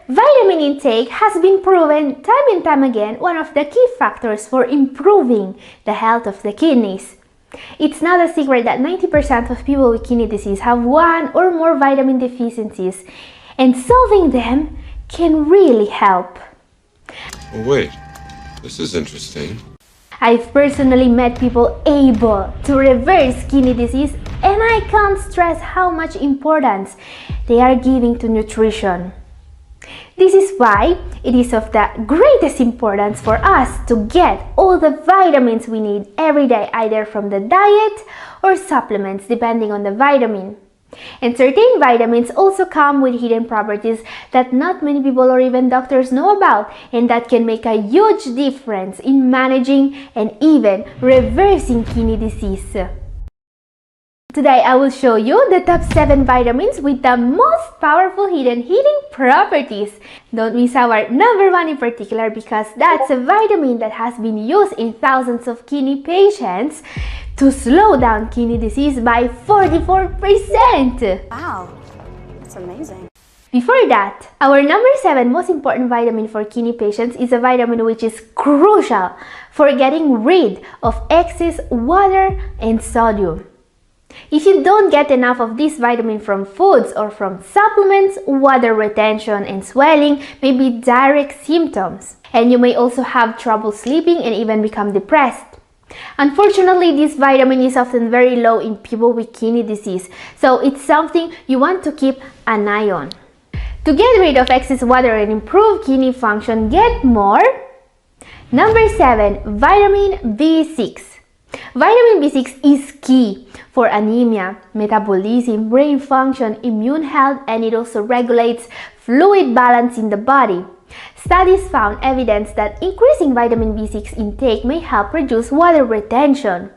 Vitamin intake has been proven time and time again one of the key factors for improving the health of the kidneys. It's not a secret that 90% of people with kidney disease have one or more vitamin deficiencies, and solving them can really help. Oh, wait, this is interesting. I've personally met people able to reverse kidney disease, and I can't stress how much importance they are giving to nutrition. This is why it is of the greatest importance for us to get all the vitamins we need every day, either from the diet or supplements, depending on the vitamin. And certain vitamins also come with hidden properties that not many people or even doctors know about, and that can make a huge difference in managing and even reversing kidney disease. Today I will show you the top 7 vitamins with the most powerful hidden healing properties. Don't miss our number 1 in particular, because that's a vitamin that has been used in thousands of kidney patients to slow down kidney disease by 44%. Wow, that's amazing. Before that, our number 7 most important vitamin for kidney patients is a vitamin which is crucial for getting rid of excess water and sodium. If you don't get enough of this vitamin from foods or from supplements, water retention and swelling may be direct symptoms, and you may also have trouble sleeping and even become depressed. Unfortunately, this vitamin is often very low in people with kidney disease, so it's something you want to keep an eye on. To get rid of excess water and improve kidney function, get more. Number 7, vitamin B6. Vitamin B6 is key for anemia, metabolism, brain function, immune health, and it also regulates fluid balance in the body. Studies found evidence that increasing vitamin B6 intake may help reduce water retention.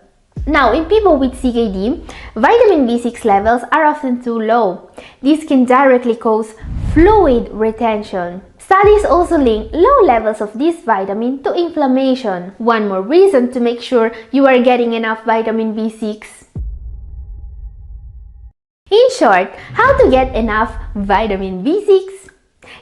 Now, in people with CKD, vitamin B6 levels are often too low. This can directly cause fluid retention. Studies also link low levels of this vitamin to inflammation. One more reason to make sure you are getting enough vitamin B6. In short, how to get enough vitamin B6?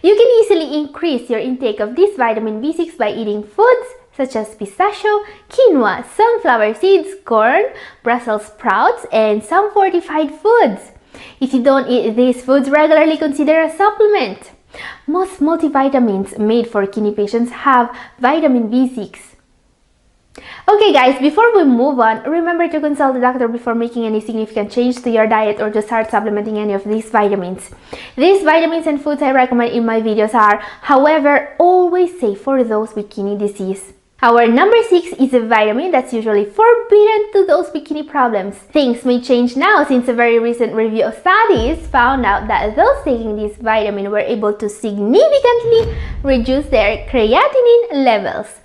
You can easily increase your intake of this vitamin B6 by eating foods such as pistachio, quinoa, sunflower seeds, corn, Brussels sprouts, and some fortified foods. If you don't eat these foods regularly, consider a supplement. Most multivitamins made for kidney patients have vitamin B6. Okay guys, before we move on, remember to consult the doctor before making any significant change to your diet or to start supplementing any of these vitamins. These vitamins and foods I recommend in my videos are, however, always safe for those with kidney disease. Our number 6 is a vitamin that's usually forbidden to those with kidney problems. Things may change now, since a very recent review of studies found out that those taking this vitamin were able to significantly reduce their creatinine levels.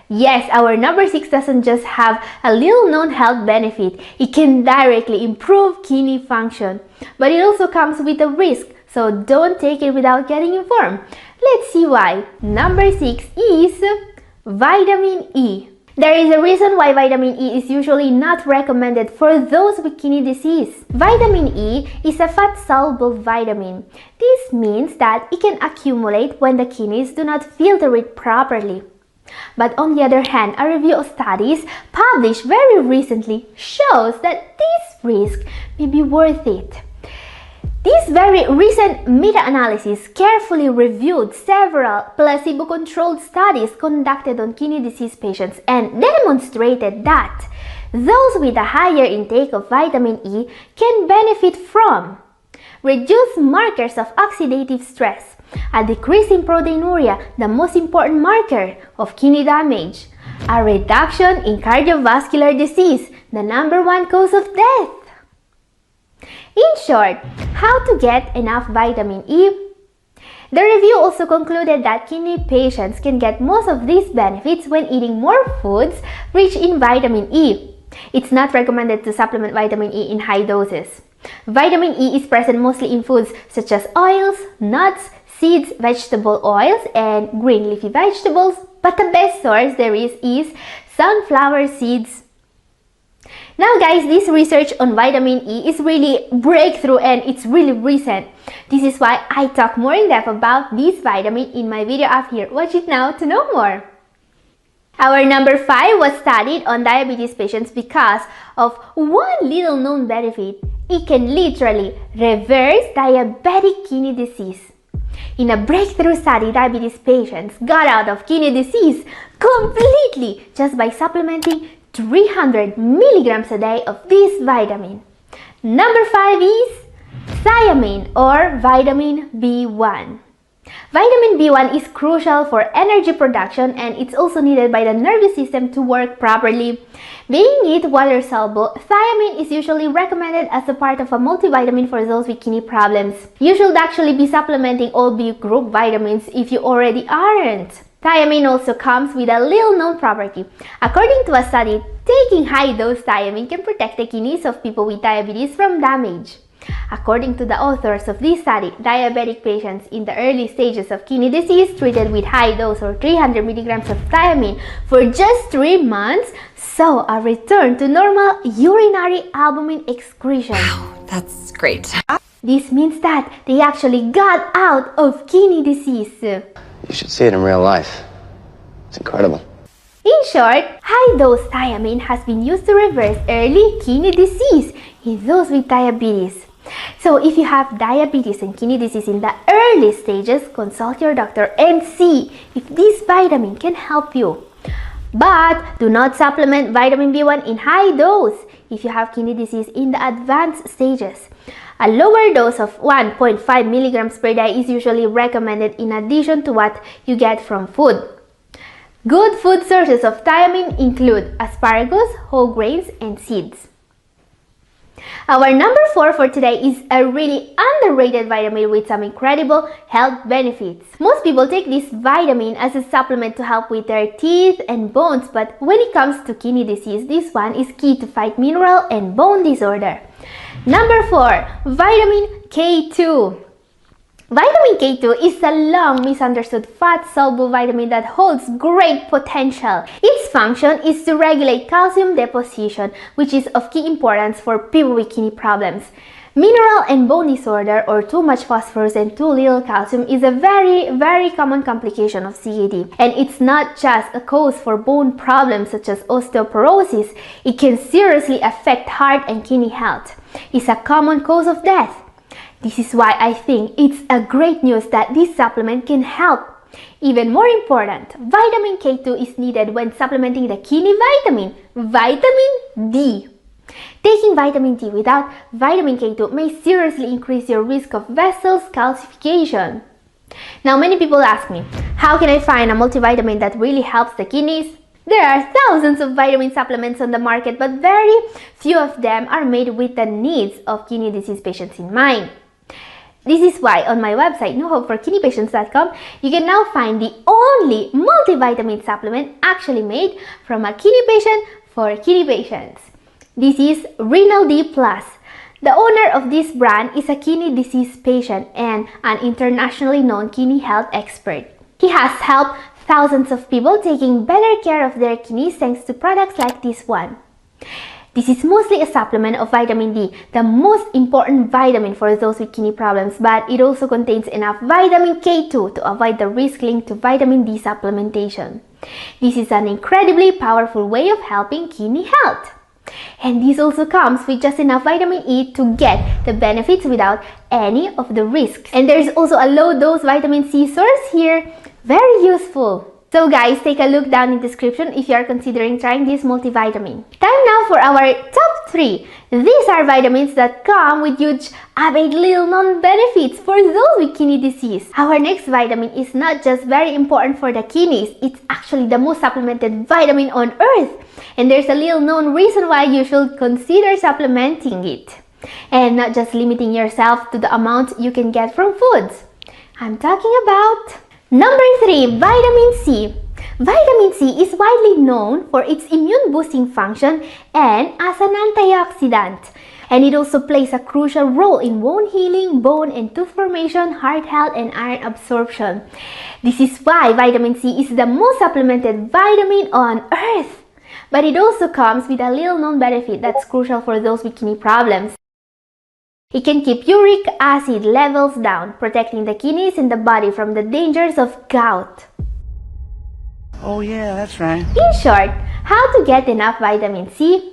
Yes, our number 6 doesn't just have a little known health benefit, it can directly improve kidney function. But it also comes with a risk, so don't take it without getting informed. Let's see why. Number 6 is vitamin E. There is a reason why vitamin E is usually not recommended for those with kidney disease. Vitamin E is a fat-soluble vitamin. This means that it can accumulate when the kidneys do not filter it properly. But on the other hand, a review of studies published very recently shows that this risk may be worth it. This very recent meta-analysis carefully reviewed several placebo-controlled studies conducted on kidney disease patients and demonstrated that those with a higher intake of vitamin E can benefit from reduced markers of oxidative stress, a decrease in proteinuria, the most important marker of kidney damage, a reduction in cardiovascular disease, the number 1 cause of death. In short, how to get enough vitamin E? The review also concluded that kidney patients can get most of these benefits when eating more foods rich in vitamin E. It's not recommended to supplement vitamin E in high doses. Vitamin E is present mostly in foods such as oils, nuts, seeds, vegetable oils, and green leafy vegetables, but the best source there is sunflower seeds. Now guys, this research on vitamin E is really breakthrough and it's really recent. This is why I talk more in depth about this vitamin in my video up here. Watch it now to know more. Our number 5 was studied on diabetes patients because of one little known benefit. It can literally reverse diabetic kidney disease. In a breakthrough study, diabetes patients got out of kidney disease completely just by supplementing 300 milligrams a day of this vitamin. Number 5 is thiamine or vitamin B1. Vitamin B1 is crucial for energy production and it's also needed by the nervous system to work properly. Being it water-soluble, thiamine is usually recommended as a part of a multivitamin for those with kidney problems. You should actually be supplementing all B group vitamins if you already aren't. Thiamine also comes with a little known property. According to a study, taking high-dose thiamine can protect the kidneys of people with diabetes from damage. According to the authors of this study, diabetic patients in the early stages of kidney disease treated with high dose or 300 milligrams of thiamine for just 3 months saw a return to normal urinary albumin excretion. Wow, that's great. This means that they actually got out of kidney disease. You should see it in real life. It's incredible. In short, high-dose thiamine has been used to reverse early kidney disease in those with diabetes. So if you have diabetes and kidney disease in the early stages, consult your doctor and see if this vitamin can help you. But do not supplement vitamin B1 in high dose if you have kidney disease in the advanced stages. A lower dose of 1.5 milligrams per day is usually recommended in addition to what you get from food. Good food sources of thiamine include asparagus, whole grains, and seeds. Our number 4 for today is a really underrated vitamin with some incredible health benefits. Most people take this vitamin as a supplement to help with their teeth and bones, but when it comes to kidney disease, this one is key to fight mineral and bone disorder. Number 4, vitamin K2. Vitamin K2 is a long misunderstood fat-soluble vitamin that holds great potential. Its function is to regulate calcium deposition, which is of key importance for people with kidney problems. Mineral and bone disorder, or too much phosphorus and too little calcium, is a very common complication of CKD. And it's not just a cause for bone problems such as osteoporosis, it can seriously affect heart and kidney health. It's a common cause of death. This is why I think it's a great news that this supplement can help. Even more important, vitamin K2 is needed when supplementing the kidney vitamin, vitamin D. Taking vitamin D without vitamin K2 may seriously increase your risk of vessels calcification. Now many people ask me, how can I find a multivitamin that really helps the kidneys? There are thousands of vitamin supplements on the market, but very few of them are made with the needs of kidney disease patients in mind. This is why on my website, nohopeforkidneypatients.com, you can now find the only multivitamin supplement actually made from a kidney patient for kidney patients. This is Renal D+. The owner of this brand is a kidney disease patient and an internationally known kidney health expert. He has helped thousands of people taking better care of their kidneys thanks to products like this one. This is mostly a supplement of vitamin D, the most important vitamin for those with kidney problems, but it also contains enough vitamin K2 to avoid the risk linked to vitamin D supplementation. This is an incredibly powerful way of helping kidney health. And this also comes with just enough vitamin E to get the benefits without any of the risks. And there's also a low-dose vitamin C source here, very useful. So guys, take a look down in the description if you are considering trying this multivitamin. Time now for our top 3. These are vitamins that come with huge, albeit little known benefits for those with kidney disease. Our next vitamin is not just very important for the kidneys, it's actually the most supplemented vitamin on earth. And there's a little known reason why you should consider supplementing it. And not just limiting yourself to the amount you can get from foods. I'm talking about number 3, vitamin C. Vitamin C is widely known for its immune-boosting function and as an antioxidant. And it also plays a crucial role in bone healing, bone and tooth formation, heart health, and iron absorption. This is why vitamin C is the most supplemented vitamin on earth. But it also comes with a little known benefit that's crucial for those with kidney problems. It can keep uric acid levels down, protecting the kidneys and the body from the dangers of gout. Oh yeah, that's right. In short, how to get enough vitamin C?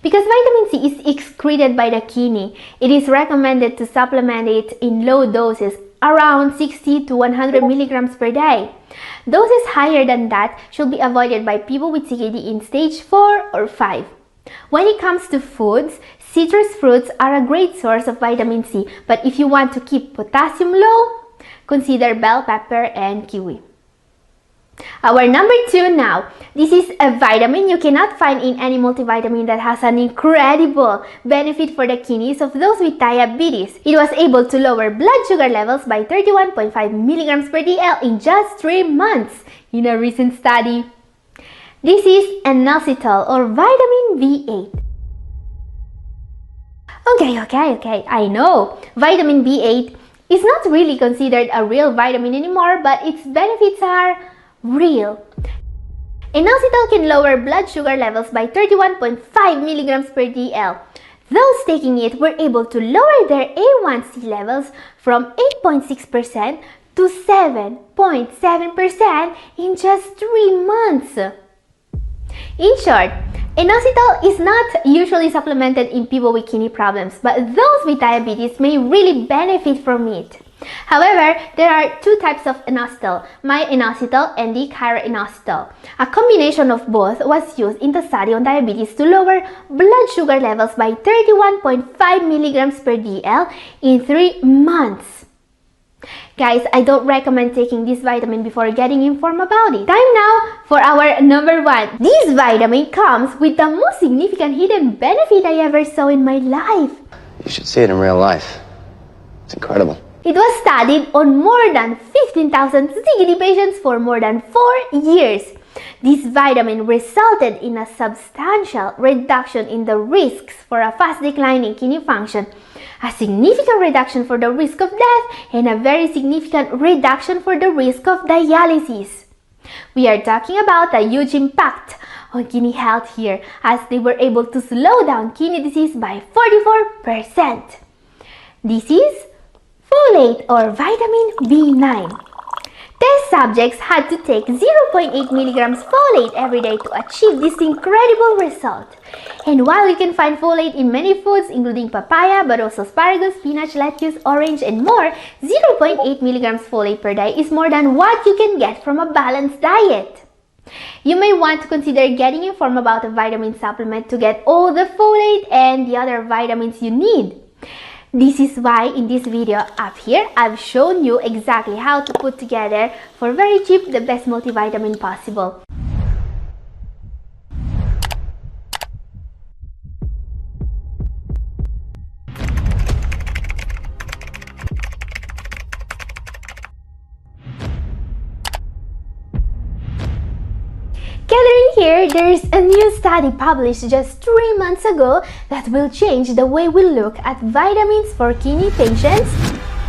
Because vitamin C is excreted by the kidney, it is recommended to supplement it in low doses, around 60 to 100 milligrams per day. Doses higher than that should be avoided by people with CKD in stage 4 or 5. When it comes to foods, citrus fruits are a great source of vitamin C, but if you want to keep potassium low, consider bell pepper and kiwi. Our number 2 now. This is a vitamin you cannot find in any multivitamin that has an incredible benefit for the kidneys of those with diabetes. It was able to lower blood sugar levels by 31.5 milligrams per dl in just 3 months in a recent study. This is inositol or vitamin B8. Okay, I know vitamin B8 is not really considered a real vitamin anymore, but its benefits are real. Inositol can lower blood sugar levels by 31.5 milligrams per dl. Those taking it were able to lower their A1C levels from 8.6% to 7.7% in just 3 months. In short, inositol is not usually supplemented in people with kidney problems, but those with diabetes may really benefit from it. However, there are 2 types of inositol, myo-inositol and dichiro-inositol. A combination of both was used in the study on diabetes to lower blood sugar levels by 31.5 milligrams per dl in 3 months. Guys, I don't recommend taking this vitamin before getting informed about it. Time now for our number 1. This vitamin comes with the most significant hidden benefit I ever saw in my life. You should see it in real life. It's incredible. It was studied on more than 15,000 CKD patients for more than 4 years. This vitamin resulted in a substantial reduction in the risks for a fast decline in kidney function, a significant reduction for the risk of death, and a very significant reduction for the risk of dialysis. We are talking about a huge impact on kidney health here, as they were able to slow down kidney disease by 44%. This is folate or vitamin B9. Test subjects had to take 0.8 milligrams folate every day to achieve this incredible result. And while you can find folate in many foods including papaya, but also asparagus, spinach, lettuce, orange, and more, 0.8 milligrams folate per day is more than what you can get from a balanced diet. You may want to consider getting informed about a vitamin supplement to get all the folate and the other vitamins you need. This is why in this video up here, I've shown you exactly how to put together for very cheap the best multivitamin possible. Gathering here, there's a new study published just 3 months ago that will change the way we look at vitamins for kidney patients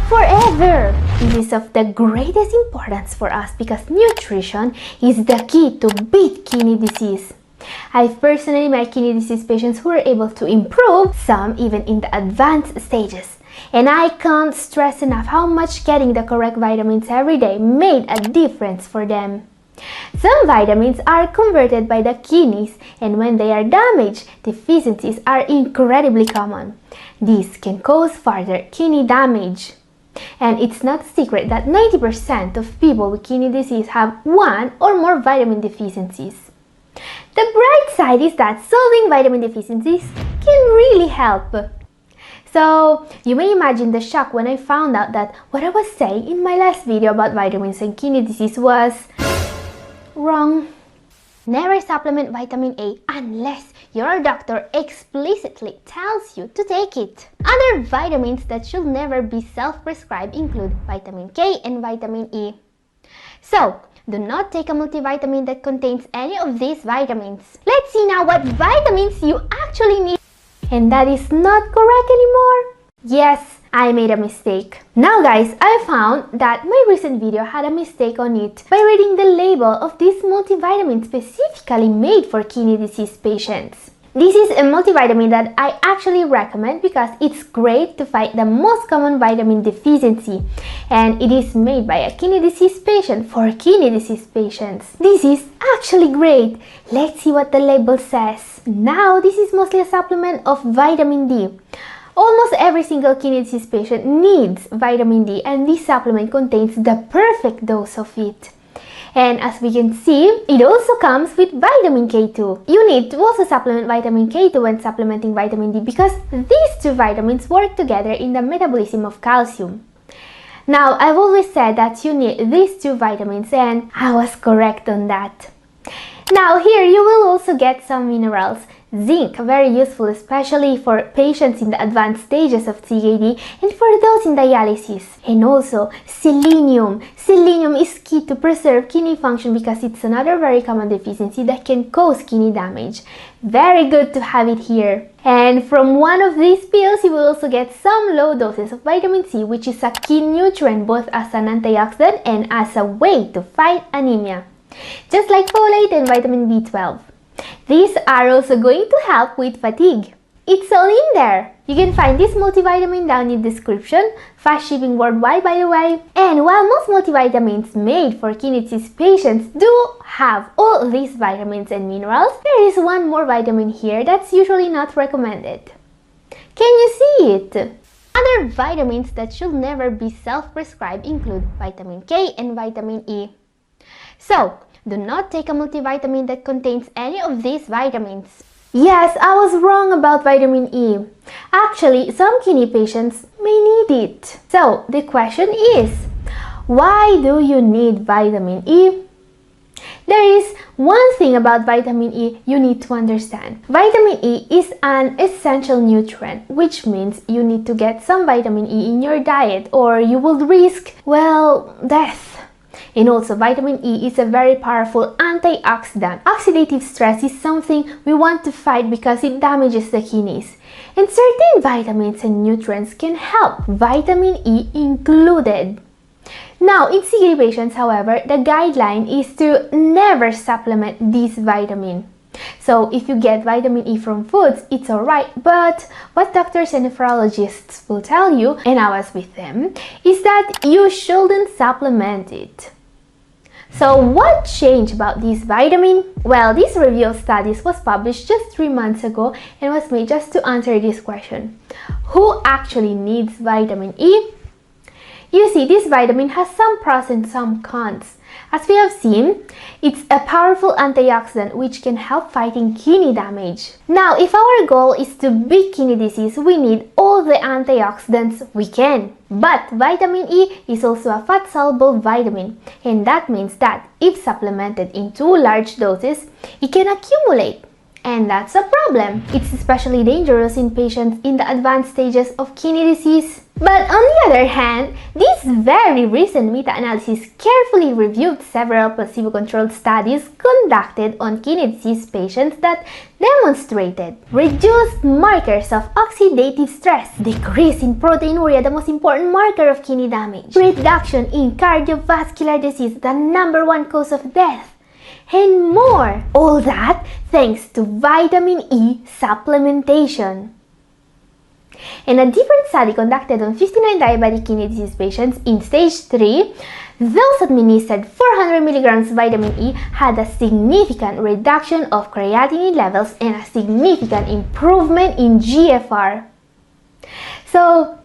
forever. This is of the greatest importance for us because nutrition is the key to beat kidney disease. I've personally met kidney disease patients who were able to improve, some even in the advanced stages. And I can't stress enough how much getting the correct vitamins every day made a difference for them. Some vitamins are converted by the kidneys, and when they are damaged, deficiencies are incredibly common. This can cause further kidney damage. And it's not a secret that 90% of people with kidney disease have 1 or more vitamin deficiencies. The bright side is that solving vitamin deficiencies can really help. So, you may imagine the shock when I found out that what I was saying in my last video about vitamins and kidney disease was wrong. Never supplement vitamin A unless your doctor explicitly tells you to take it. Other vitamins that should never be self-prescribed include vitamin K and vitamin E. So, do not take a multivitamin that contains any of these vitamins. Let's see now what vitamins you actually need. And that is not correct anymore. Yes, I made a mistake. Now guys, I found that my recent video had a mistake on it by reading the label of this multivitamin specifically made for kidney disease patients. This is a multivitamin that I actually recommend because it's great to fight the most common vitamin deficiency, and it is made by a kidney disease patient for kidney disease patients. This is actually great. Let's see what the label says. Now, this is mostly a supplement of vitamin D. Almost every single kidney disease patient needs vitamin D, and this supplement contains the perfect dose of it. And as we can see, it also comes with vitamin K2. You need to also supplement vitamin K2 when supplementing vitamin D because these two vitamins work together in the metabolism of calcium. Now, I've always said that you need these two vitamins, and I was correct on that. Now here you will also get some minerals. Zinc, very useful especially for patients in the advanced stages of CKD and for those in dialysis. And also selenium. Selenium is key to preserve kidney function because it's another very common deficiency that can cause kidney damage. Very good to have it here. And from one of these pills you will also get some low doses of vitamin C, which is a key nutrient both as an antioxidant and as a way to fight anemia. Just like folate and vitamin B12. These are also going to help with fatigue. It's all in there. You can find this multivitamin down in the description. Fast shipping worldwide, by the way. And while most multivitamins made for kidney disease patients do have all these vitamins and minerals, there is one more vitamin here that's usually not recommended. Can you see it? Other vitamins that should never be self-prescribed include vitamin K and vitamin E. So, do not take a multivitamin that contains any of these vitamins. Yes, I was wrong about vitamin E. Actually, some kidney patients may need it. So, the question is, why do you need vitamin E? There is one thing about vitamin E you need to understand. Vitamin E is an essential nutrient, which means you need to get some vitamin E in your diet or you will risk, well, death. And also, vitamin E is a very powerful antioxidant. Oxidative stress is something we want to fight because it damages the kidneys. And certain vitamins and nutrients can help, vitamin E included. Now, in CKD patients, however, the guideline is to never supplement this vitamin. So, if you get vitamin E from foods, it's alright, but what doctors and nephrologists will tell you, and I was with them, is that you shouldn't supplement it. So, what changed about this vitamin? Well, this review of studies was published just 3 months ago and was made just to answer this question. Who actually needs vitamin E? You see, this vitamin has some pros and some cons. As we have seen, it's a powerful antioxidant which can help fighting kidney damage. Now, if our goal is to beat kidney disease, we need all the antioxidants we can. But vitamin E is also a fat-soluble vitamin, and that means that if supplemented in too large doses, it can accumulate. And that's a problem. It's especially dangerous in patients in the advanced stages of kidney disease. But on the other hand, this very recent meta-analysis carefully reviewed several placebo-controlled studies conducted on kidney disease patients that demonstrated reduced markers of oxidative stress, decrease in proteinuria, the most important marker of kidney damage, reduction in cardiovascular disease, the #1 cause of death, and more. All that thanks to vitamin E supplementation. In a different study conducted on 59 diabetic kidney disease patients in stage 3, those administered 400 milligrams vitamin E had a significant reduction of creatinine levels and a significant improvement in GFR. So,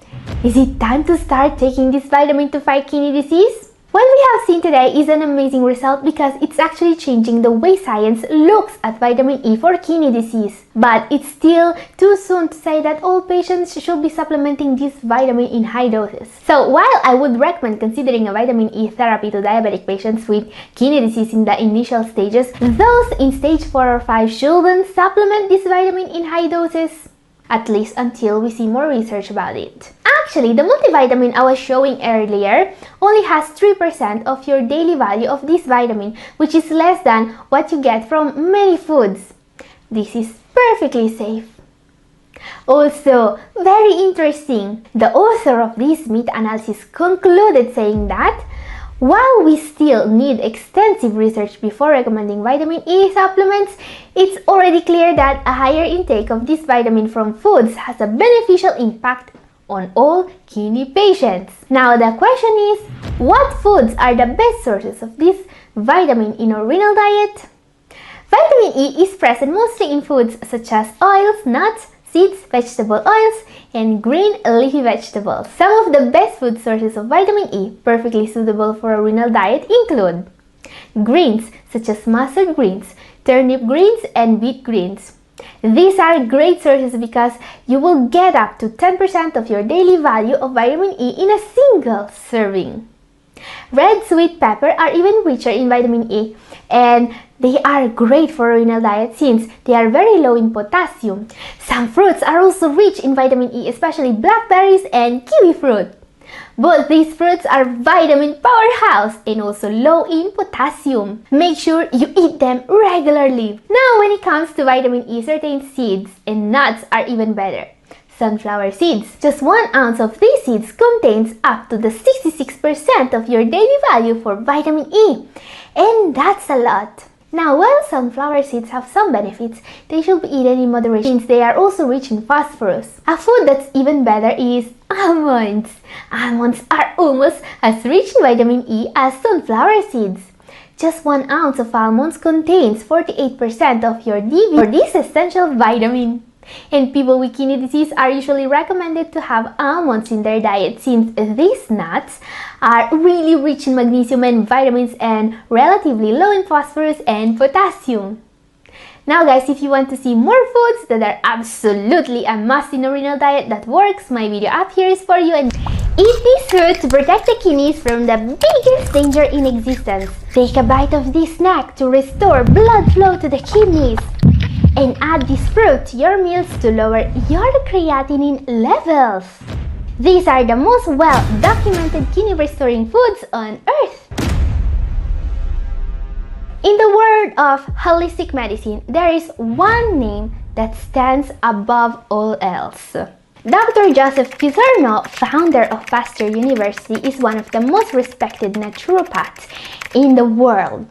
is it time to start taking this vitamin to fight kidney disease? What we have seen today is an amazing result because it's actually changing the way science looks at vitamin E for kidney disease. But it's still too soon to say that all patients should be supplementing this vitamin in high doses. So while I would recommend considering a vitamin E therapy to diabetic patients with kidney disease in the initial stages, those in stage 4 or 5 shouldn't supplement this vitamin in high doses, at least until we see more research about it. Actually, the multivitamin I was showing earlier only has 3% of your daily value of this vitamin, which is less than what you get from many foods. This is perfectly safe. Also, very interesting, the author of this meta-analysis concluded saying that while we still need extensive research before recommending vitamin E supplements, it's already clear that a higher intake of this vitamin from foods has a beneficial impact on all kidney patients. Now the question is, what foods are the best sources of this vitamin in our renal diet? Vitamin E is present mostly in foods such as oils, nuts, seeds, vegetable oils, and green leafy vegetables. Some of the best food sources of vitamin E perfectly suitable for a renal diet include greens such as mustard greens, turnip greens, and beet greens. These are great sources because you will get up to 10% of your daily value of vitamin E in a single serving. Red sweet pepper are even richer in vitamin E, and they are great for a renal diet since they are very low in potassium. Some fruits are also rich in vitamin E, especially blackberries and kiwi fruit. Both these fruits are vitamin powerhouse and also low in potassium. Make sure you eat them regularly. Now when it comes to vitamin E, certain seeds and nuts are even better. Sunflower seeds. Just 1 ounce of these seeds contains up to the 66% of your daily value for vitamin E. And that's a lot. Now, while sunflower seeds have some benefits, they should be eaten in moderation since they are also rich in phosphorus. A food that's even better is almonds. Almonds are almost as rich in vitamin E as sunflower seeds. Just 1 ounce of almonds contains 48% of your DV for this essential vitamin. And people with kidney disease are usually recommended to have almonds in their diet since these nuts are really rich in magnesium and vitamins and relatively low in phosphorus and potassium. Now guys, if you want to see more foods that are absolutely a must in a renal diet that works, my video up here is for you. And eat this fruit to protect the kidneys from the biggest danger in existence. Take a bite of this snack to restore blood flow to the kidneys. And add this fruit to your meals to lower your creatinine levels. These are the most well-documented kidney-restoring foods on earth. In the world of holistic medicine, there is one name that stands above all else. Dr. Joseph Pizzorno, founder of Pasteur University, is one of the most respected naturopaths in the world.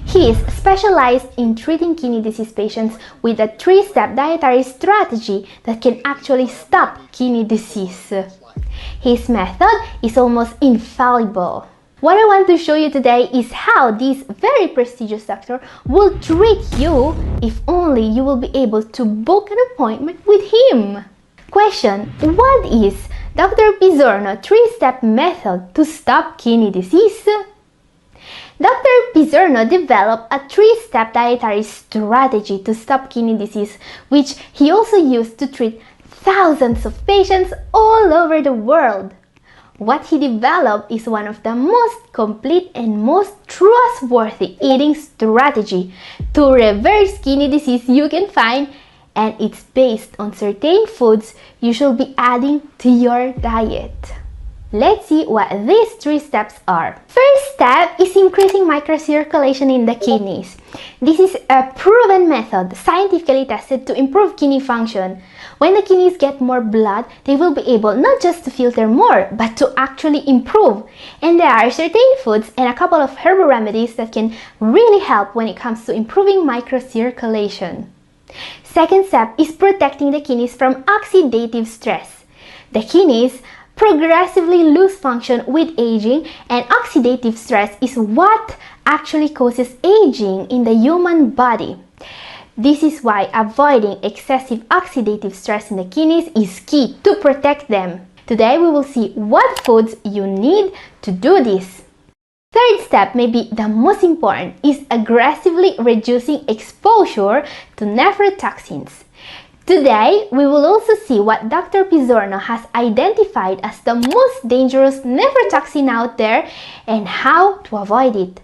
He is specialized in treating kidney disease patients with a 3-step dietary strategy that can actually stop kidney disease. His method is almost infallible. What I want to show you today is how this very prestigious doctor will treat you if only you will be able to book an appointment with him. Question: what is Dr. Pizzorno's 3-step method to stop kidney disease? Dr. Pizzorno developed a 3-step dietary strategy to stop kidney disease, which he also used to treat thousands of patients all over the world. What he developed is one of the most complete and most trustworthy eating strategy to reverse kidney disease you can find, and it's based on certain foods you should be adding to your diet. Let's see what these 3 steps are. First step is increasing microcirculation in the kidneys. This is a proven method, scientifically tested to improve kidney function. When the kidneys get more blood, they will be able not just to filter more, but to actually improve. And there are certain foods and a couple of herbal remedies that can really help when it comes to improving microcirculation. Second step is protecting the kidneys from oxidative stress. The kidneys progressively lose function with aging, and oxidative stress is what actually causes aging in the human body. This is why avoiding excessive oxidative stress in the kidneys is key to protect them. Today we will see what foods you need to do this. Third step, maybe the most important, is aggressively reducing exposure to nephrotoxins. Today, we will also see what Dr. Pizzorno has identified as the most dangerous nephrotoxin out there and how to avoid it.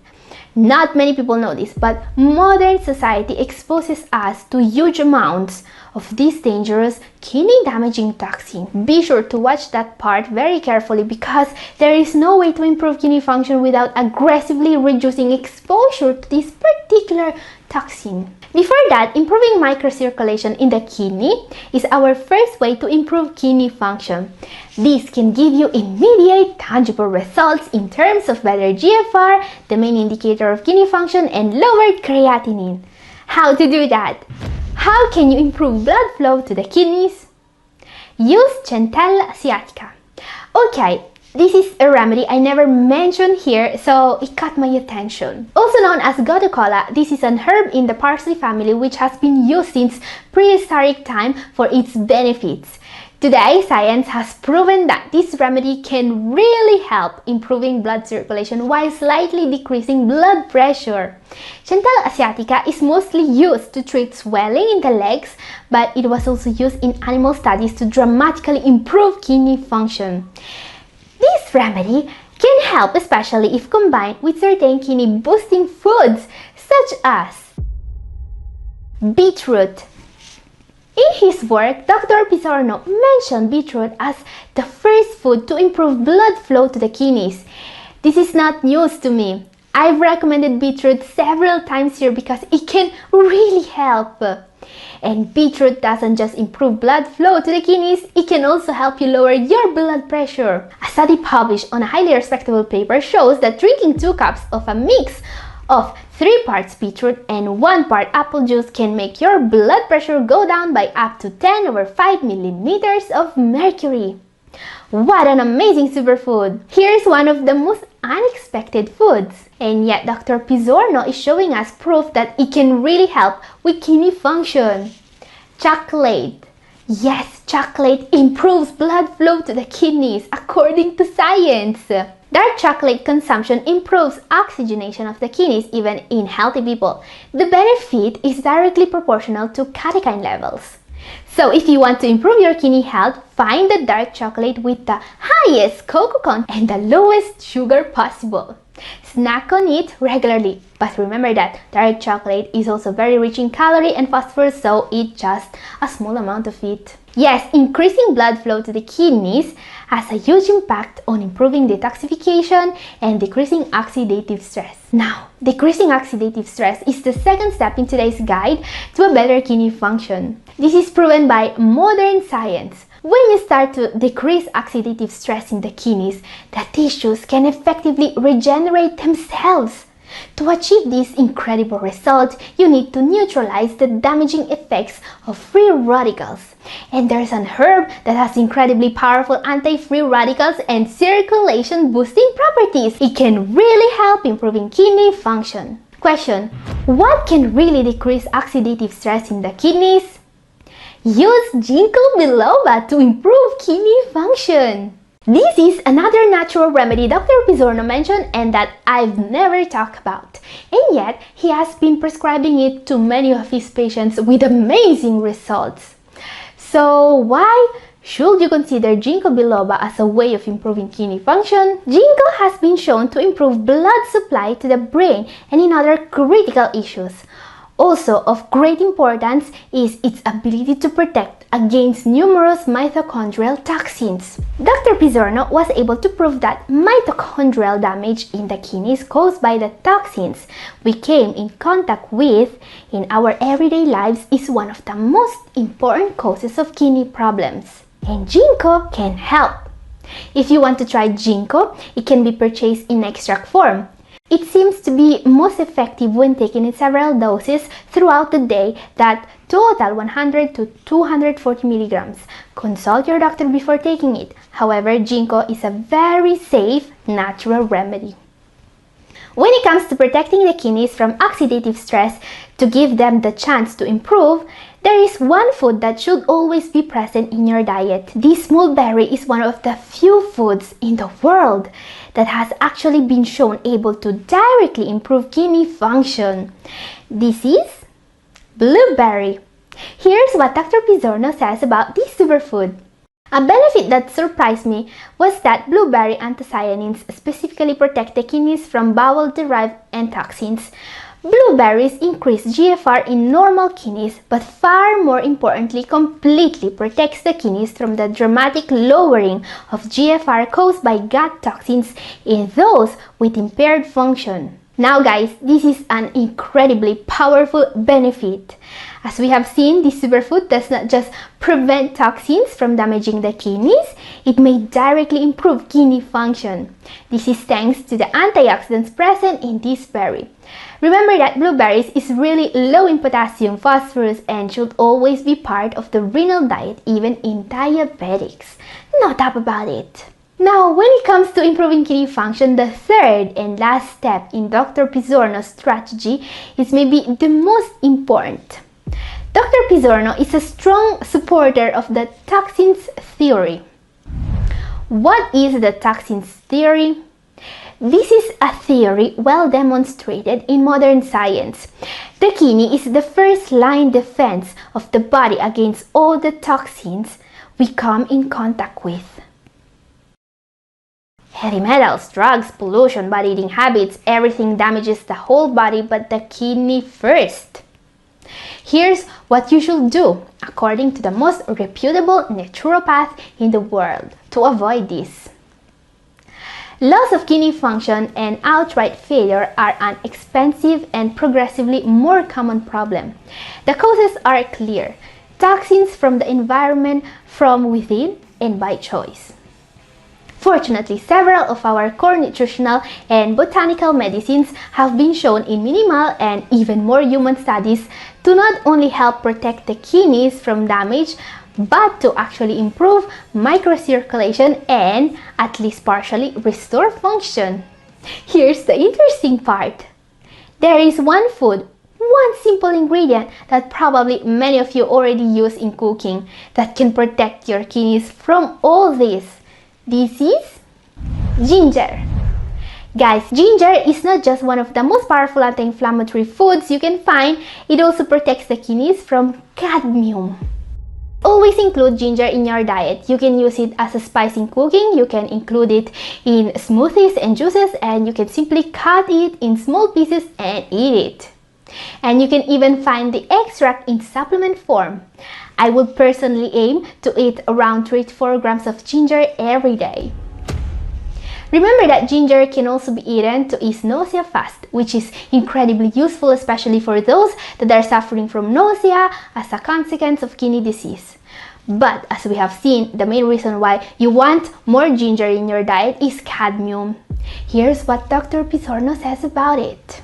Not many people know this, but modern society exposes us to huge amounts of this dangerous kidney-damaging toxin. Be sure to watch that part very carefully because there is no way to improve kidney function without aggressively reducing exposure to this particular toxin. Before that, improving microcirculation in the kidney is our first way to improve kidney function. This can give you immediate, tangible results in terms of better GFR, the main indicator of kidney function, and lowered creatinine. How to do that? How can you improve blood flow to the kidneys? Use Centella asiatica. Okay, this is a remedy I never mentioned here, so it caught my attention. Also known as gotukola, this is an herb in the parsley family which has been used since prehistoric time for its benefits. Today, science has proven that this remedy can really help improving blood circulation while slightly decreasing blood pressure. Centella asiatica is mostly used to treat swelling in the legs, but it was also used in animal studies to dramatically improve kidney function. This remedy can help especially if combined with certain kidney boosting foods such as beetroot. In his work, Dr. Pizarno mentioned beetroot as the first food to improve blood flow to the kidneys. This is not news to me. I've recommended beetroot several times here because it can really help. And beetroot doesn't just improve blood flow to the kidneys, it can also help you lower your blood pressure. A study published on a highly respectable paper shows that drinking 2 cups of a mix of 3 parts beetroot and 1 part apple juice can make your blood pressure go down by up to 10/5 millimeters of mercury. What an amazing superfood! Here's one of the most unexpected foods. And yet Dr. Pizarno is showing us proof that it can really help with kidney function. Chocolate. Yes, chocolate improves blood flow to the kidneys according to science. Dark chocolate consumption improves oxygenation of the kidneys even in healthy people. The benefit is directly proportional to catechin levels. So if you want to improve your kidney health, find the dark chocolate with the highest cocoa content and the lowest sugar possible. Snack on it regularly, but remember that dark chocolate is also very rich in calorie and phosphorus, so eat just a small amount of it. Yes, increasing blood flow to the kidneys has a huge impact on improving detoxification and decreasing oxidative stress. Now, decreasing oxidative stress is the second step in today's guide to a better kidney function. This is proven by modern science. When you start to decrease oxidative stress in the kidneys, the tissues can effectively regenerate themselves. To achieve this incredible result, you need to neutralize the damaging effects of free radicals. And there's an herb that has incredibly powerful anti-free radicals and circulation boosting properties. It can really help improving kidney function. Question: what can really decrease oxidative stress in the kidneys? Use ginkgo biloba to improve kidney function. This is another natural remedy Dr. Pizarno mentioned and that I've never talked about. And yet, he has been prescribing it to many of his patients with amazing results. So why should you consider ginkgo biloba as a way of improving kidney function? Ginkgo has been shown to improve blood supply to the brain and in other critical issues. Also of great importance is its ability to protect against numerous mitochondrial toxins. Dr. Pizarno was able to prove that mitochondrial damage in the kidneys caused by the toxins we came in contact with in our everyday lives is one of the most important causes of kidney problems. And ginkgo can help. If you want to try ginkgo, it can be purchased in extract form. It seems to be most effective when taken in several doses throughout the day that total 100 to 240 milligrams. Consult your doctor before taking it. However, ginkgo is a very safe natural remedy. When it comes to protecting the kidneys from oxidative stress to give them the chance to improve, there is one food that should always be present in your diet. This mulberry is one of the few foods in the world that has actually been shown able to directly improve kidney function. This is blueberry. Here's what Dr. Pizarno says about this superfood. A benefit that surprised me was that blueberry anthocyanins specifically protect the kidneys from bowel-derived toxins. Blueberries increase GFR in normal kidneys, but far more importantly, completely protects the kidneys from the dramatic lowering of GFR caused by gut toxins in those with impaired function. Now guys, this is an incredibly powerful benefit. As we have seen, this superfood does not just prevent toxins from damaging the kidneys, it may directly improve kidney function. This is thanks to the antioxidants present in this berry. Remember that blueberries is really low in potassium, phosphorus, and should always be part of the renal diet, even in diabetics. No doubt about it. Now, when it comes to improving kidney function, the third and last step in Dr. Pizzorno's strategy is maybe the most important. Dr. Pizzorno is a strong supporter of the toxins theory. What is the toxins theory? This is a theory well demonstrated in modern science. The kidney is the first line defense of the body against all the toxins we come in contact with. Heavy metals, drugs, pollution, bad eating habits, everything damages the whole body but the kidney first. Here's what you should do according to the most reputable naturopath in the world to avoid this. Loss of kidney function and outright failure are an expensive and progressively more common problem. The causes are clear: toxins from the environment, from within, and by choice. Fortunately, several of our core nutritional and botanical medicines have been shown in minimal and even more human studies to not only help protect the kidneys from damage, but to actually improve microcirculation and at least partially restore function. Here's the interesting part. There is one food, one simple ingredient that probably many of you already use in cooking that can protect your kidneys from all this. This is ginger. Guys, ginger is not just one of the most powerful anti-inflammatory foods you can find, it also protects the kidneys from cadmium. Always include ginger in your diet. You can use it as a spice in cooking, you can include it in smoothies and juices, and you can simply cut it in small pieces and eat it. And you can even find the extract in supplement form. I would personally aim to eat around 3 to 4 grams of ginger every day. Remember that ginger can also be eaten to ease nausea fast, which is incredibly useful especially for those that are suffering from nausea as a consequence of kidney disease. But as we have seen, the main reason why you want more ginger in your diet is cadmium. Here's what Dr. Pizzorno says about it.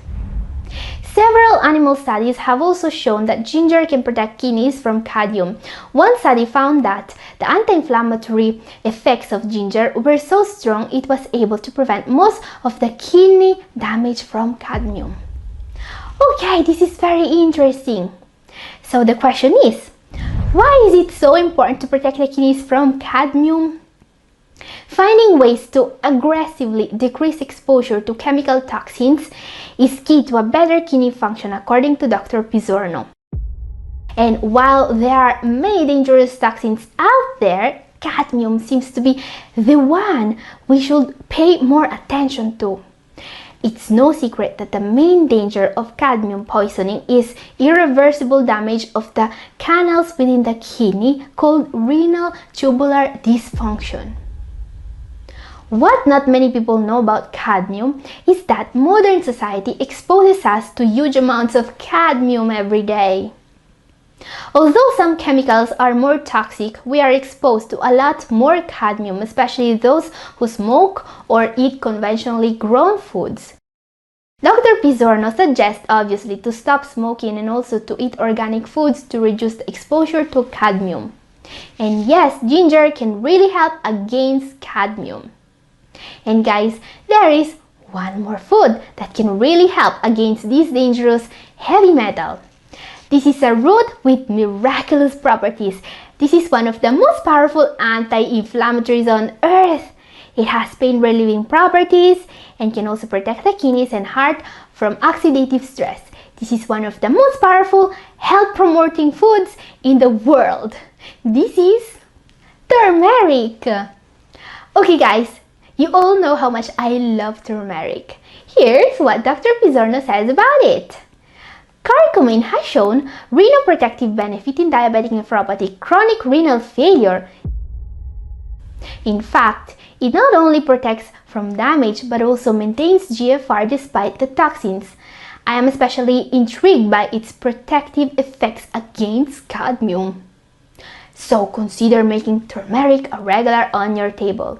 Several animal studies have also shown that ginger can protect kidneys from cadmium. One study found that the anti-inflammatory effects of ginger were so strong it was able to prevent most of the kidney damage from cadmium. Okay, this is very interesting. So the question is, why is it so important to protect the kidneys from cadmium? Finding ways to aggressively decrease exposure to chemical toxins is key to a better kidney function according to Dr. Pizzorno. And while there are many dangerous toxins out there, cadmium seems to be the one we should pay more attention to. It's no secret that the main danger of cadmium poisoning is irreversible damage of the canals within the kidney called renal tubular dysfunction. What not many people know about cadmium is that modern society exposes us to huge amounts of cadmium every day. Although some chemicals are more toxic, we are exposed to a lot more cadmium, especially those who smoke or eat conventionally grown foods. Dr. Pizzorno suggests obviously to stop smoking and also to eat organic foods to reduce the exposure to cadmium. And yes, ginger can really help against cadmium. And guys, there is one more food that can really help against this dangerous heavy metal. This is a root with miraculous properties. This is one of the most powerful anti-inflammatories on earth. It has pain relieving properties and can also protect the kidneys and heart from oxidative stress. This is one of the most powerful health promoting foods in the world. This is turmeric. Okay guys, you all know how much I love turmeric. Here's what Dr. Pizzorno says about it. Curcumin has shown renoprotective benefit in diabetic nephropathy, chronic renal failure. In fact, it not only protects from damage but also maintains GFR despite the toxins. I am especially intrigued by its protective effects against cadmium. So consider making turmeric a regular on your table.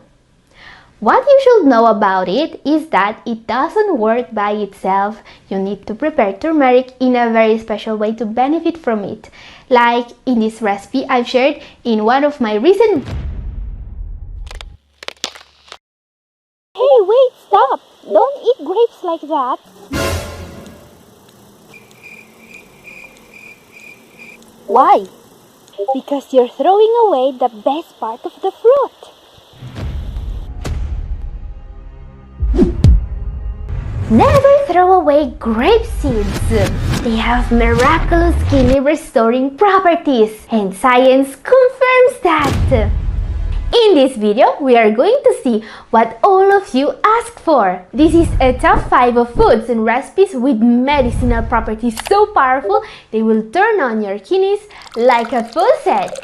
What you should know about it is that it doesn't work by itself. You need to prepare turmeric in a very special way to benefit from it. Like in this recipe I've shared in one of my recent... Hey, wait, stop! Don't eat grapes like that. Why? Because you're throwing away the best part of the fruit. Never throw away grape seeds. They have miraculous kidney restoring properties, and science confirms that. In this video, we are going to see what all of you asked for. This is a top 5 of foods and recipes with medicinal properties so powerful they will turn on your kidneys like a faucet.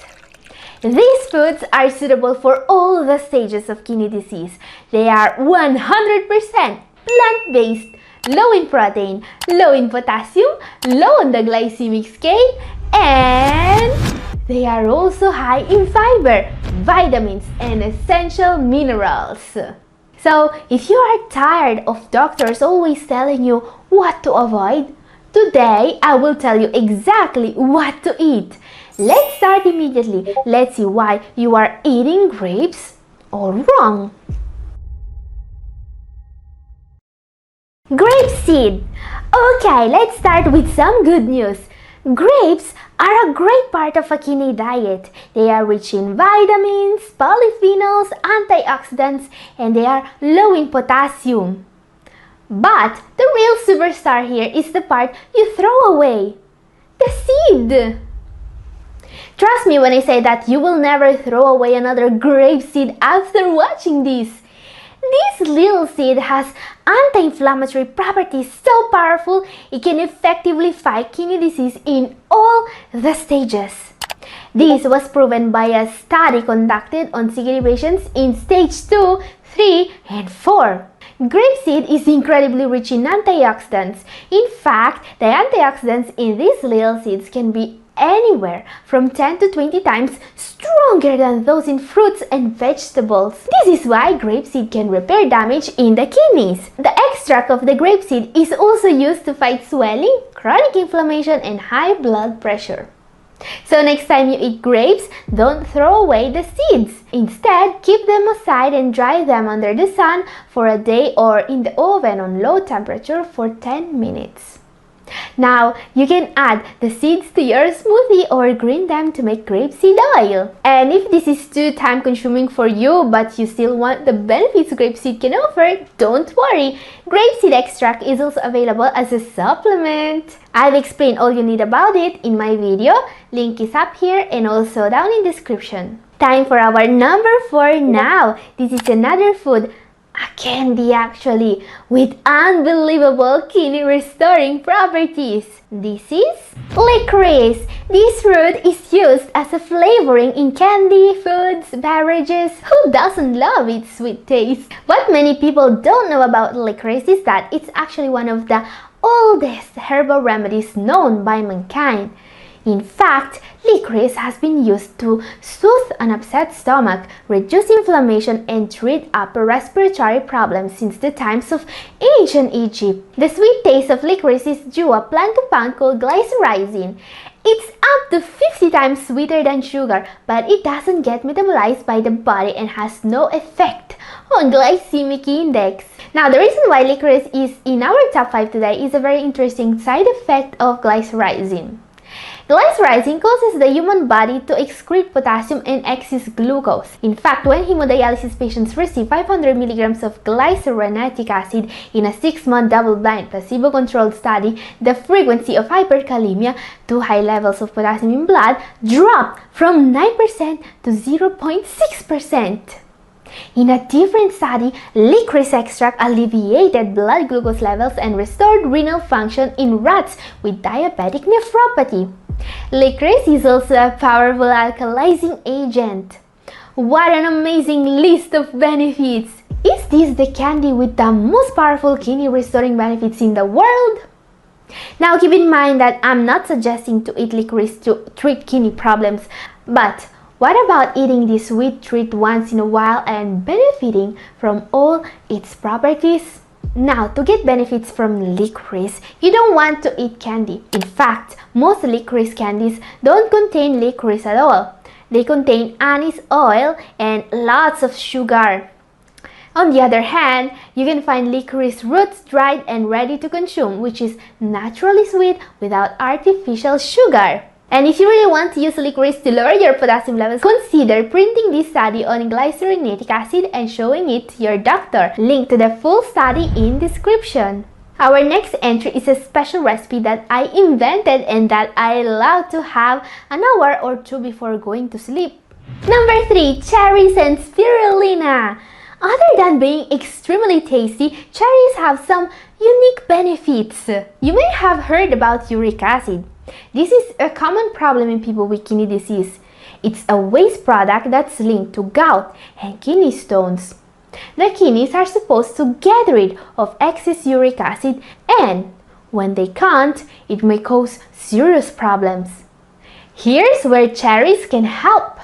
These foods are suitable for all the stages of kidney disease. They are 100% plant-based, low in protein, low in potassium, low on the glycemic scale, and they are also high in fiber, vitamins, and essential minerals. So, if you are tired of doctors always telling you what to avoid, today I will tell you exactly what to eat. Let's start immediately. Let's see why you are eating grapes all wrong. Grapeseed. Okay, let's start with some good news. Grapes are a great part of a kidney diet. They are rich in vitamins, polyphenols, antioxidants, and they are low in potassium. But the real superstar here is the part you throw away, the seed. Trust me when I say that you will never throw away another grape seed after watching this. This little seed has anti-inflammatory properties so powerful it can effectively fight kidney disease in all the stages. This was proven by a study conducted on CKD patients in stage 2, 3, and 4. Grapeseed is incredibly rich in antioxidants. In fact, the antioxidants in these little seeds can be anywhere from 10 to 20 times stronger than those in fruits and vegetables. This is why grapeseed can repair damage in the kidneys. The extract of the grapeseed is also used to fight swelling, chronic inflammation, and high blood pressure. So next time you eat grapes, don't throw away the seeds. Instead, keep them aside and dry them under the sun for a day or in the oven on low temperature for 10 minutes. Now, you can add the seeds to your smoothie or grind them to make grapeseed oil. And if this is too time consuming for you but you still want the benefits grapeseed can offer, don't worry. Grapeseed extract is also available as a supplement. I've explained all you need about it in my video. Link is up here and also down in description. Time for our number 4 now. This is another food, a candy actually, with unbelievable kidney restoring properties. This is licorice. This fruit is used as a flavoring in candy, foods, beverages. Who doesn't love its sweet taste? What many people don't know about licorice is that it's actually one of the oldest herbal remedies known by mankind. In fact, licorice has been used to soothe an upset stomach, reduce inflammation, and treat upper respiratory problems since the times of ancient Egypt. The sweet taste of licorice is due to a plant compound called glycyrrhizin. It's up to 50 times sweeter than sugar, but it doesn't get metabolized by the body and has no effect on glycemic index. Now, the reason why licorice is in our top 5 today is a very interesting side effect of glycyrrhizin. Glycyrrhizin causes the human body to excrete potassium and excess glucose. In fact, when hemodialysis patients receive 500 mg of glycyrrhenic acid in a 6-month double-blind placebo-controlled study, the frequency of hyperkalemia, to high levels of potassium in blood, dropped from 9% to 0.6%. In a different study, licorice extract alleviated blood glucose levels and restored renal function in rats with diabetic nephropathy. Licorice is also a powerful alkalizing agent. What an amazing list of benefits! Is this the candy with the most powerful kidney restoring benefits in the world? Now keep in mind that I'm not suggesting to eat licorice to treat kidney problems, but what about eating this sweet treat once in a while and benefiting from all its properties? Now, to get benefits from licorice, you don't want to eat candy. In fact, most licorice candies don't contain licorice at all. They contain anise oil and lots of sugar. On the other hand, you can find licorice roots dried and ready to consume, which is naturally sweet without artificial sugar. And if you really want to use licorice to lower your potassium levels, consider printing this study on glycerinatic acid and showing it to your doctor. Link to the full study in description. Our next entry is a special recipe that I invented and that I love to have an hour or two before going to sleep. Number 3. Cherries and spirulina. Other than being extremely tasty, cherries have some unique benefits. You may have heard about uric acid. This is a common problem in people with kidney disease. It's a waste product that's linked to gout and kidney stones. The kidneys are supposed to get rid of excess uric acid, and when they can't, it may cause serious problems. Here's where cherries can help.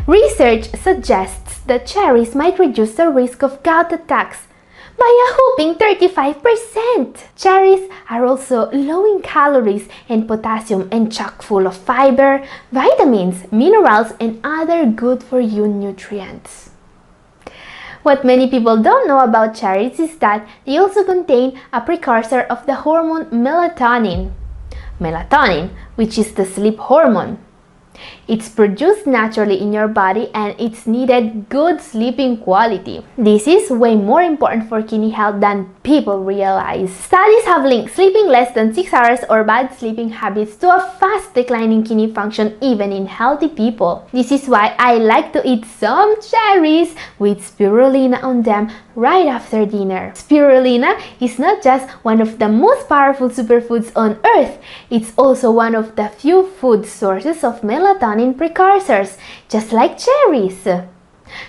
Research suggests that cherries might reduce the risk of gout attacks by a whopping 35%. Cherries are also low in calories and potassium and chock full of fiber, vitamins, minerals, and other good-for-you nutrients. What many people don't know about cherries is that they also contain a precursor of the hormone melatonin. Melatonin, which is the sleep hormone. It's produced naturally in your body and it's needed good sleeping quality. This is way more important for kidney health than people realize. Studies have linked sleeping less than 6 hours or bad sleeping habits to a fast decline in kidney function even in healthy people. This is why I like to eat some cherries with spirulina on them right after dinner. Spirulina is not just one of the most powerful superfoods on earth, it's also one of the few food sources of melatonin precursors, just like cherries.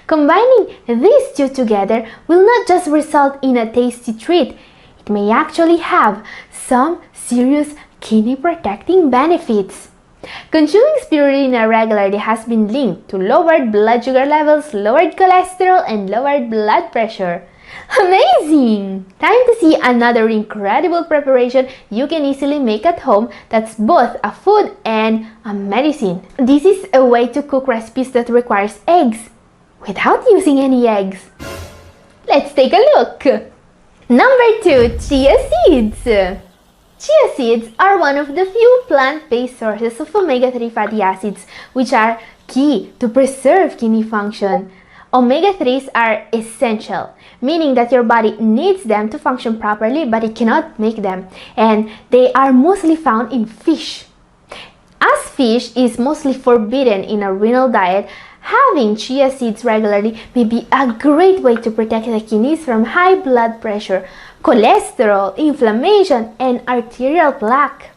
Combining these two together will not just result in a tasty treat, it may actually have some serious kidney protecting benefits. Consuming spirulina regularly has been linked to lowered blood sugar levels, lowered cholesterol, and lowered blood pressure. Amazing! Time to see another incredible preparation you can easily make at home that's both a food and a medicine. This is a way to cook recipes that requires eggs without using any eggs. Let's take a look! Number 2. Chia seeds. Chia seeds are one of the few plant-based sources of omega-3 fatty acids, which are key to preserve kidney function. Omega-3s are essential, meaning that your body needs them to function properly, but it cannot make them, and they are mostly found in fish. As fish is mostly forbidden in a renal diet, having chia seeds regularly may be a great way to protect the kidneys from high blood pressure, cholesterol, inflammation, and arterial plaque.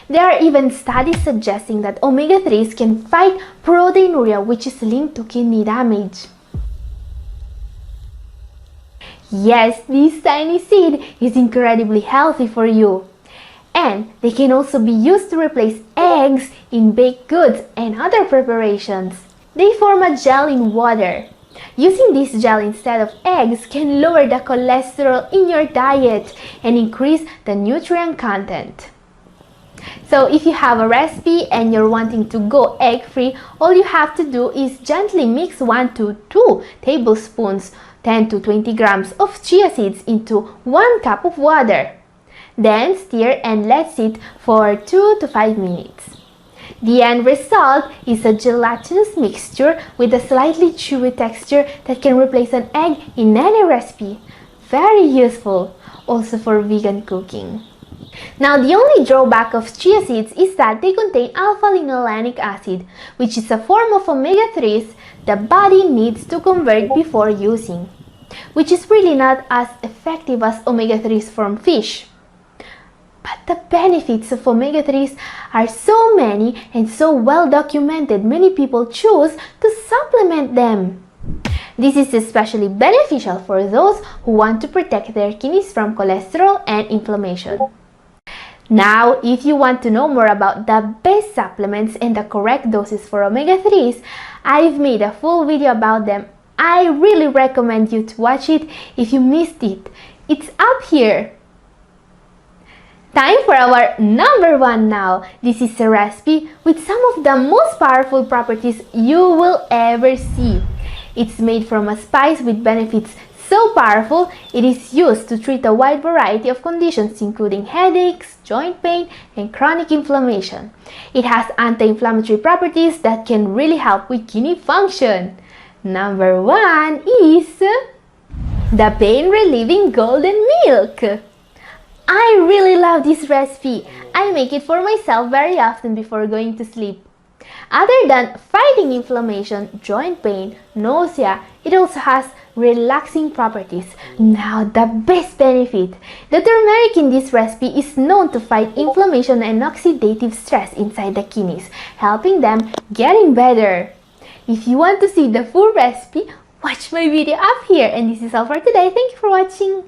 There are even studies suggesting that omega-3s can fight proteinuria, which is linked to kidney damage. Yes, this tiny seed is incredibly healthy for you. And they can also be used to replace eggs in baked goods and other preparations. They form a gel in water. Using this gel instead of eggs can lower the cholesterol in your diet and increase the nutrient content. So if you have a recipe and you're wanting to go egg-free, all you have to do is gently mix 1 to 2 tablespoons, 10 to 20 grams of chia seeds into 1 cup of water. Then stir and let sit for 2 to 5 minutes. The end result is a gelatinous mixture with a slightly chewy texture that can replace an egg in any recipe. Very useful, also for vegan cooking. Now, the only drawback of chia seeds is that they contain alpha-linolenic acid, which is a form of omega-3s the body needs to convert before using, which is really not as effective as omega-3s from fish. But the benefits of omega-3s are so many and so well documented, many people choose to supplement them. This is especially beneficial for those who want to protect their kidneys from cholesterol and inflammation. Now, if you want to know more about the best supplements and the correct doses for omega-3s, I've made a full video about them. I really recommend you to watch it if you missed it. It's up here. Time for our number 1 now. This is a recipe with some of the most powerful properties you will ever see. It's made from a spice with benefits so powerful, it is used to treat a wide variety of conditions including headaches, joint pain, and chronic inflammation. It has anti-inflammatory properties that can really help with kidney function. Number 1 is the pain-relieving golden milk. I really love this recipe. I make it for myself very often before going to sleep. Other than fighting inflammation, joint pain, nausea, it also has relaxing properties. Now, the best benefit. The turmeric in this recipe is known to fight inflammation and oxidative stress inside the kidneys, helping them getting better. If you want to see the full recipe, watch my video up here. And this is all for today. Thank you for watching.